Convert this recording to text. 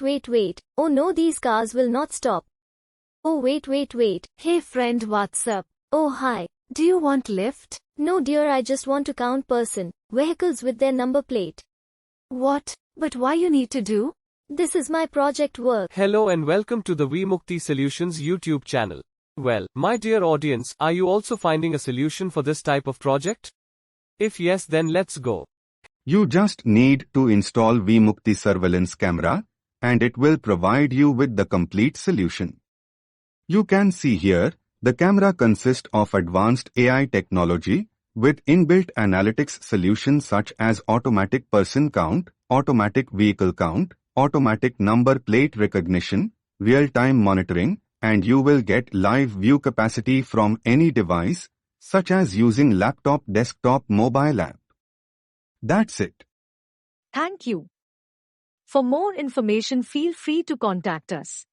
wait. Oh no, these cars will not stop. Oh wait. Hey friend, what's up? Oh hi. Do you want lift? No dear, I just want to count vehicles with their number plate. What? But why you need to do? This is my project work. Hello and welcome to the VMukti Solutions YouTube channel. Well, my dear audience, are you also finding a solution for this type of project? If yes, then let's go. You just need to install VMukti surveillance camera, and it will provide you with the complete solution. You can see here, the camera consists of advanced AI technology, with inbuilt analytics solutions such as automatic person count, automatic vehicle count, automatic number plate recognition, real-time monitoring, and you will get live view capacity from any device, such as using laptop, desktop, mobile app. That's it. Thank you. For more information, feel free to contact us.